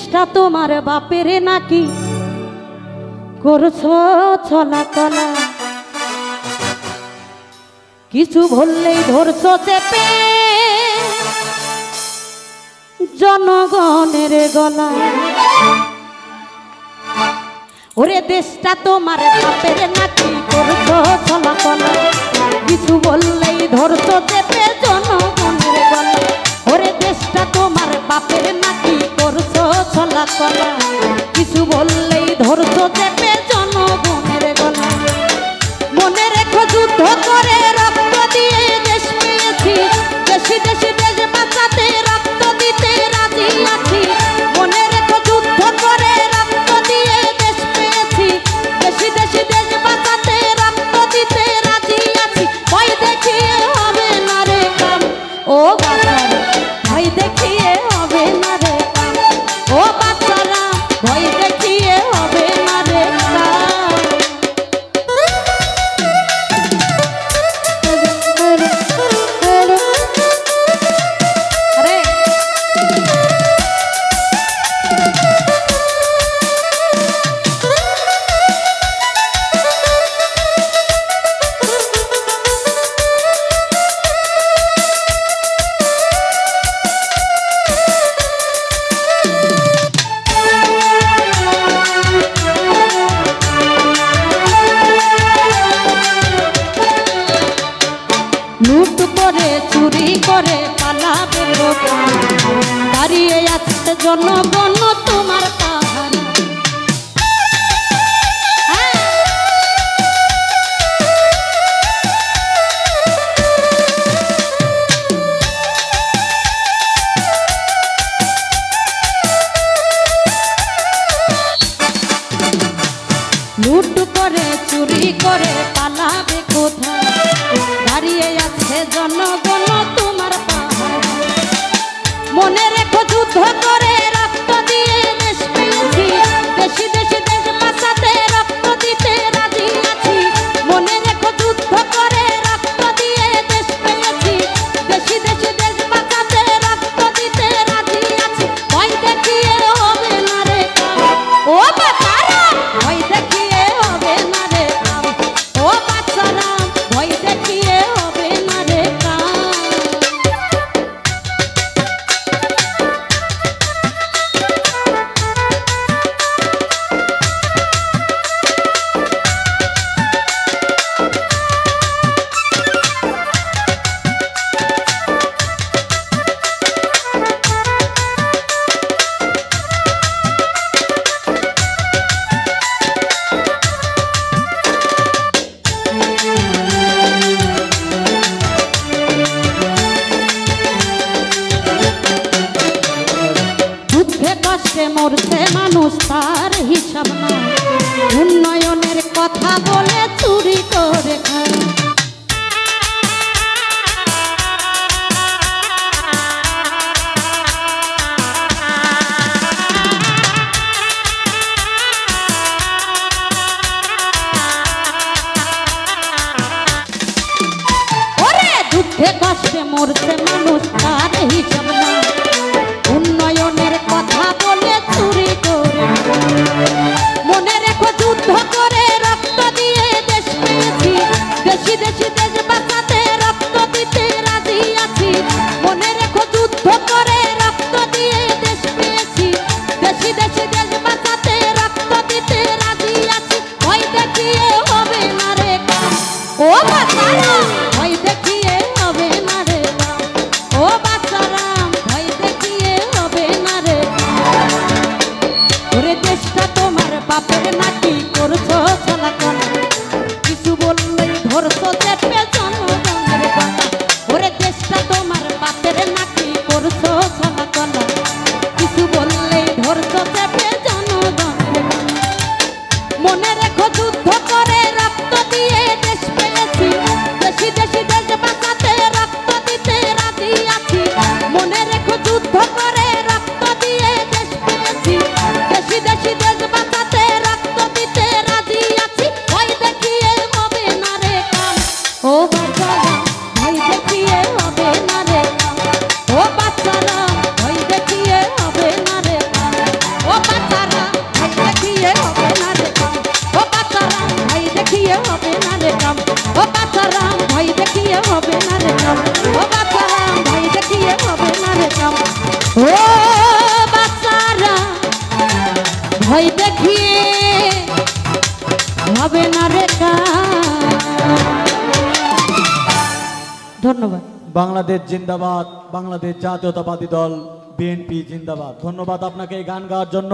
দেশটা তোমার বাপের নাকি করছো চলাচলা, কিছু বললেই ধরছো চেপে জনগণের গলা। ওরে দেশটা তোমার বাপের নাকি করছো চলাচলা, কিছু বললেই ধরছো চেপে জনগণের গলা। ওরে দেশটা তোমার বাপের নাকি করছো চলাচলা, কিছু বললেই ধরছো চেপে জনগণের গলা। মনে রেখো যুদ্ধ করে রক্ত দিয়ে দেশ পেয়েছি, দেশি দেশি দেশ বাঁচাতে রক্ত দিতে রাজি আছি। মনে রেখো যুদ্ধ করে রক্ত দিয়ে দেশ পেয়েছি, দেশি দেশি দেশ বাঁচাতে রক্ত দিতে রাজি আছি। ভয় দেখিয়ে হবে না রে কাম ও বাচ্চারা, ভয় দেখিয়ে হবে না রে কাম ও বাচ্চারা, ভয় দেখিয়ে হবে না রে কাম। লুট করে চুরি করে পালাবে লোকা, দাঁড়িয়ে আছে জনগণ তোমার পাহারা। লুট করে চুরি করে পালাবে কোথায়, দাঁড়িয়ে আছে জনগণ তোমার পাহারা। মনে রেখো যুদ্ধ করে রক্ত দিয়ে দেশ পেয়েছি, দেশি দেশি দেশ বাঁচাতে রক্ত দিতে রাজি আছি। মনে রেখো যুদ্ধ করে রক্ত দিয়ে দেশ পেয়েছি, দেশি দেশি দেশ বাঁচাতে রক্ত দিতে রাজি আছি। ভয় দেখিয়ে হবে না রে কাম ও বাচ্চারা, ভয় দেখিয়ে হবে না রে কাম ও বাচ্চারা, ভয় দেখিয়ে হবে না রে কাম। দুঃখে কষ্টে মরছে মানুষ তার হিসাব নাই, উন্নয়নের কথা বলে চুরি করে খায়। ওরে দুঃখে কষ্টে মরছে মানুষ তার হিসাব নাই, উন্নয়নের কথা বলে চুরি করে। মনে রেখো যুদ্ধ করে রক্ত দিয়ে দেশ পেয়েছি, দেশি দেশি দেশ বাঁচাতে রক্ত দিতে রাজি আছি। মনে রেখো যুদ্ধ করে রক্ত দিয়ে দেশ পেয়েছি, দেশি দেশি দেশ বাঁচাতে রক্ত দিতে রাজি আছি। ভয় দেখিয়ে হবে না রে কাম ও বাচ্চারা, ভয় দেখিয়ে হবে না রে কাম ও বাচ্চারা, ভয় দেখিয়ে হবে না রে কাম। ওরে দেশটা তোমার বাপের নাকি করছো চলাচলা, কিছু বললেই ধরছো চেপে জনগণের গলা। ওরে দেশটা তোমার বাপের নাকি করছো চলাচলা, কিছু বললেই ধরছো চেপে ভয় দেখিয়ে হবে না রে ধন্যবাদ। বাংলাদেশ জিন্দাবাদ, বাংলাদেশ জাতীয়তাবাদী দল বিএনপি জিন্দাবাদ। ধন্যবাদ আপনাকে এই গান গাওয়ার জন্য।